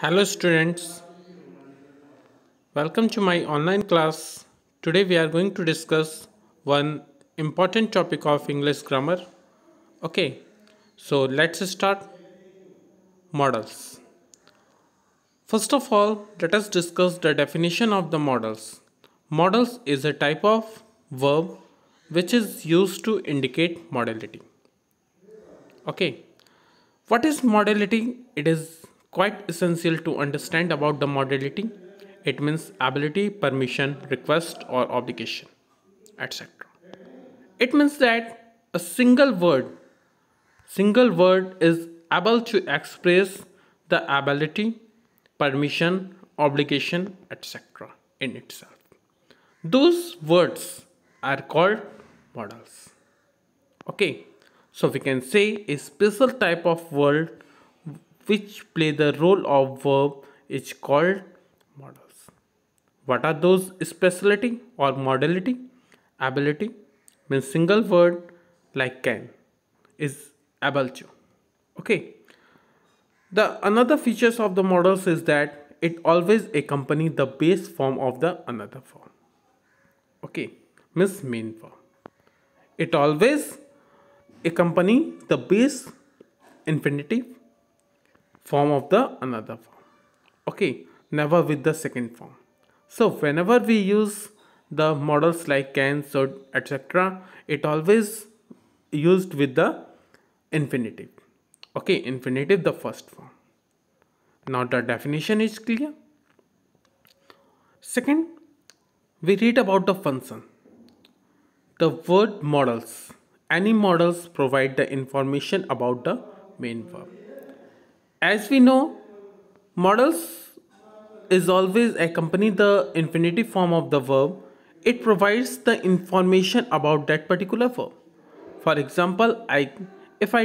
Hello students, welcome to my online class. Today we are going to discuss one important topic of English grammar. Okay, so let's start modals. First of all, let us discuss the definition of the modals. Modals is a type of verb which is used to indicate modality. Okay, what is modality? It is quite essential to understand about the modality. It means ability, permission, request, or obligation, etc. It means that a single word is able to express the ability, permission, obligation, etc. in itself. Those words are called modals. Okay, so we can say a special type of word which play the role of verb is called modals. What are those speciality or modality? Ability means single word like can is able to. Okay. The another features of the modals is that it always accompany the base form of the another form. Okay, means main form. It always accompany the base infinitive form of the another form. Okay, never with the second form. So whenever we use the models like can, should, etc., it always used with the infinitive. Okay, infinitive the first form. Now the definition is clear. Second, we read about the function. The word models. Any models provide the information about the main verb. As we know, models is always accompany the infinitive form of the verb. It provides the information about that particular verb. For example, if I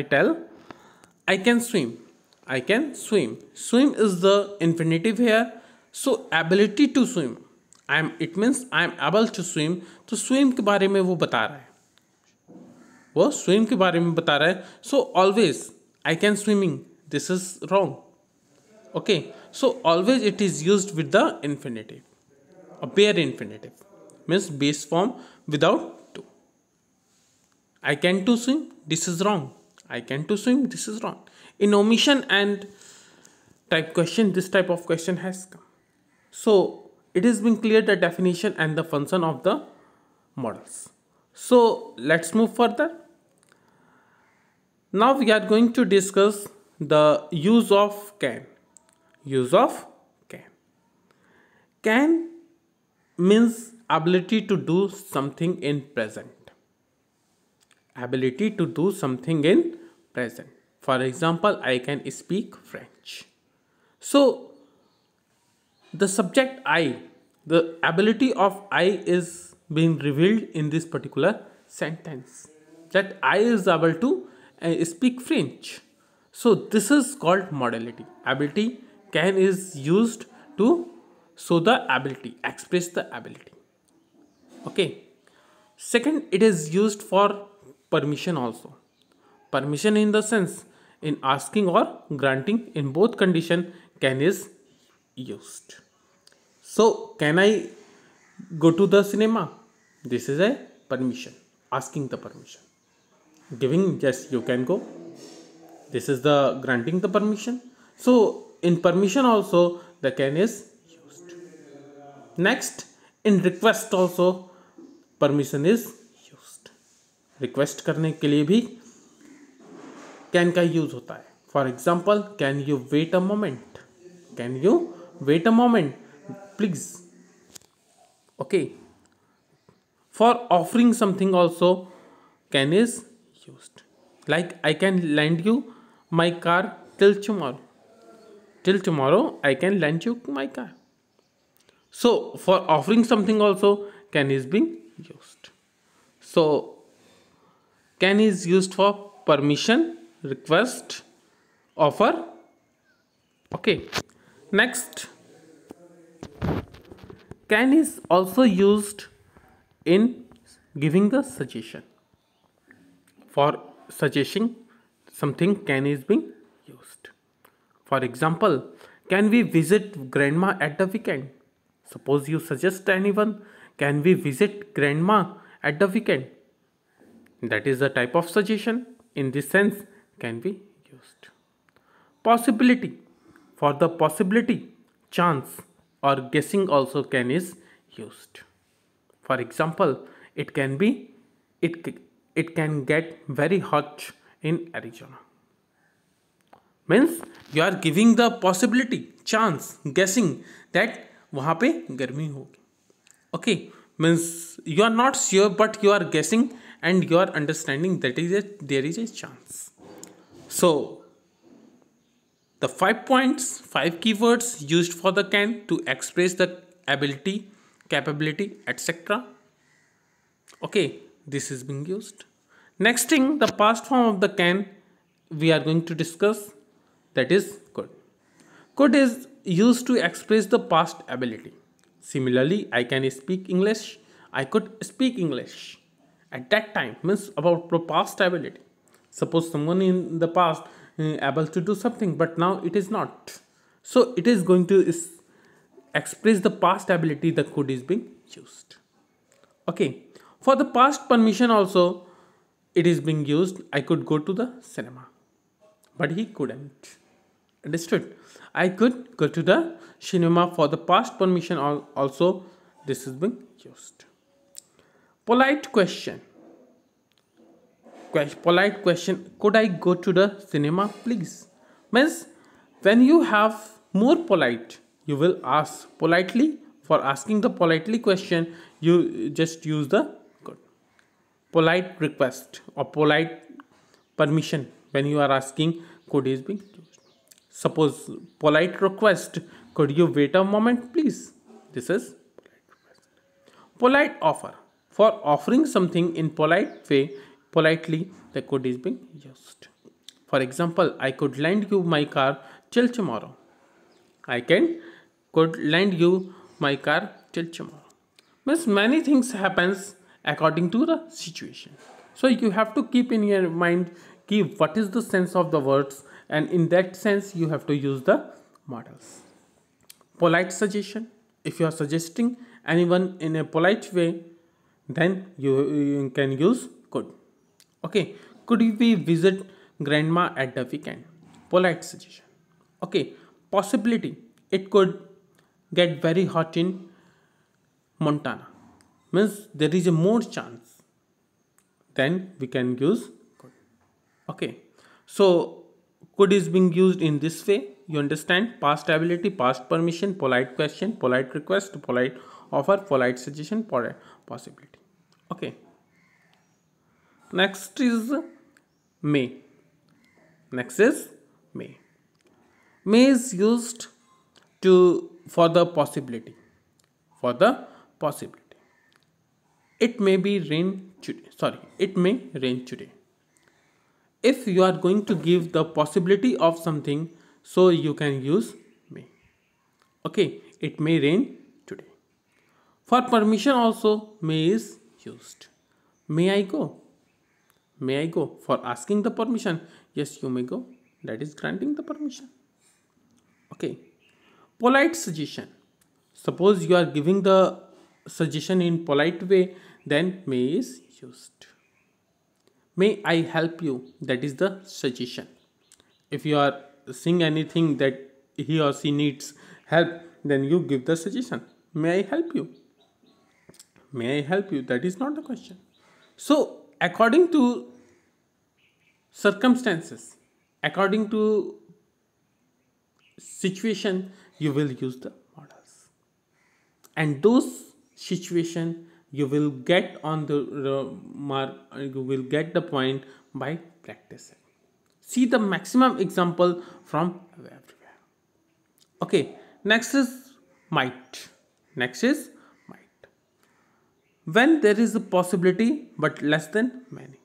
tell, I can swim. I can swim. Swim is the infinitive here. So ability to swim. It means I am able to swim. तो swim के बारे में वो बता रहा है. वो swim के बारे में बता रहा है. So always I can swimming. This is wrong. Okay. So always it is used with the infinitive. A bare infinitive means base form without to. I can to swim. This is wrong. I can to swim. This is wrong. In omission and type question, this type of question has come. So it has been clear the definition and the function of the models. So let's move further. Now we are going to discuss the use of can. Use of can. Can means ability to do something in present. Ability to do something in present. For example, I can speak French. So the subject I, the ability of I is being revealed in this particular sentence. That I is able to speak French. So this is called modality. Ability can is used to show the ability, express the ability. Okay. Second, it is used for permission also. Permission in the sense in asking or granting in both condition can is used. So can I go to the cinema? This is a permission, asking the permission. Giving yes, you can go. This is the granting the permission. So in permission also the can is used. Next, in request also permission is used. Request करने के लिए भी can का use होता है. For example, can you wait a moment? Can you wait a moment, please? Okay. For offering something also can is used. Like I can lend you my car till tomorrow. Till tomorrow I can lend you my car. So for offering something also can is being used. So can is used for permission, request, offer. Okay. Next, can is also used in giving the suggestion. For suggesting something can is being used. For example, can we visit grandma at the weekend? Suppose you suggest anyone, can we visit grandma at the weekend? That is a type of suggestion. In this sense, can be used. Possibility. For the possibility, chance or guessing also can is used. For example, it can be it it can get very hot in Arizona. Means you are giving the possibility, chance, guessing that वहाँ पे गर्मी होगी. Okay, means you are not sure but you are guessing and you are understanding that there is a chance. So the 5 points, 5 keywords used for the can to express the ability, capability, etc. Okay, this is being used. Next thing, the past form of the can we are going to discuss, that is could. Could is used to express the past ability. Similarly, I can speak English. I could speak English. At that time means about the past ability. Suppose someone in the past able to do something, but now it is not. So it is going to express the past ability. The could is being used. Okay. For the past permission also, it is being used. I could go to the cinema, but he couldn't. Understood? I could go to the cinema for the past permission also. This is being used. Polite question. Polite question. Could I go to the cinema, please? Means when you have more polite, you will ask politely. For asking the politely question, you just use the could. Polite request or polite permission when you are asking, could is being used. Suppose polite request, could you wait a moment, please? This is polite request. Polite offer. For offering something in polite way, politely, the could is being used. For example, I could lend you my car till tomorrow. I could lend you my car till tomorrow. Means many things happens according to the situation. So you have to keep in your mind keep what is the sense of the words, and in that sense you have to use the models. Polite suggestion. If you are suggesting anyone in a polite way, then you can use could. Okay, could we visit grandma at the weekend? Polite suggestion. Okay, possibility. It could get very hot in Montana. Means there is a more chance. Then we can use could. Okay, so could is being used in this way. You understand? Past ability, past permission, polite question, polite request, polite offer, polite suggestion, polite possibility. Okay. Next is may. Next is may. May is used for the possibility. For the possibility. It may be rain today. Sorry, it may rain today. If you are going to give the possibility of something, so you can use may. Okay, it may rain today. For permission also, may is used. May I go? May I go? For asking the permission, yes, you may go. That is granting the permission. Okay. Polite suggestion. Suppose you are giving the suggestion in polite way, then may is used. May I help you? That is the suggestion. If you are saying anything that he or she needs help, then you give the suggestion. May I help you? May I help you? That is not the question. So, according to circumstances, according to situation, you will use the models. And those situation you will get on the mark, you will get the point by practicing. See the maximum example from everywhere. Okay, next is might. Next is might. When there is a possibility but less than many.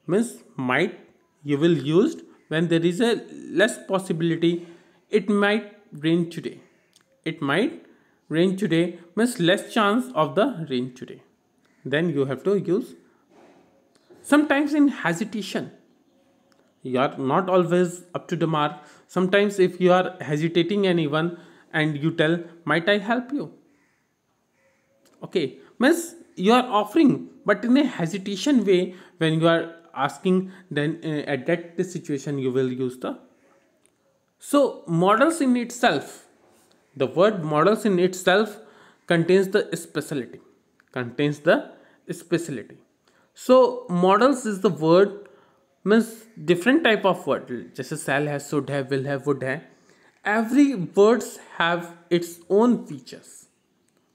Means might you will use when there is a less possibility. It might rain today. It might rain today means less chance of the rain today. Then you have to use. Sometimes in hesitation, You are not always up to the mark. Sometimes if you are hesitating anyone and you tell, might I help you? Okay, means you are offering, but in a hesitation way. When you are asking, then at that situation you will use the. So models in itself, the word models in itself contains the speciality, contains the speciality. So models is the word, means different type of word. जैसे shall have, should have, will have, would have. Every words have its own features.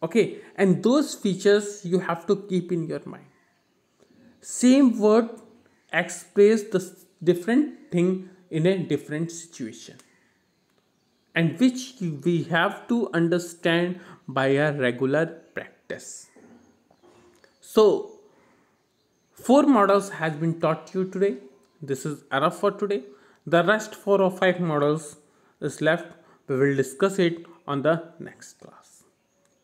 Okay, and those features you have to keep in your mind. Same word express the different thing in a different situation, and which we have to understand by a regular practice. So four models has been taught you today. This is enough for today. The rest four or five models is left. We will discuss it on the next class.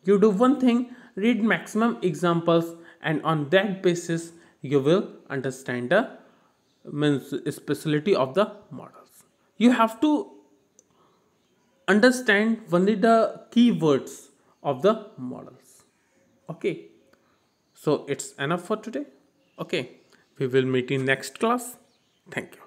You do one thing, read maximum examples, and on that basis you will understand the means speciality of the models. You have to understand only the keywords of the models. Okay, so it's enough for today. Okay, we will meet in next class. Thank you.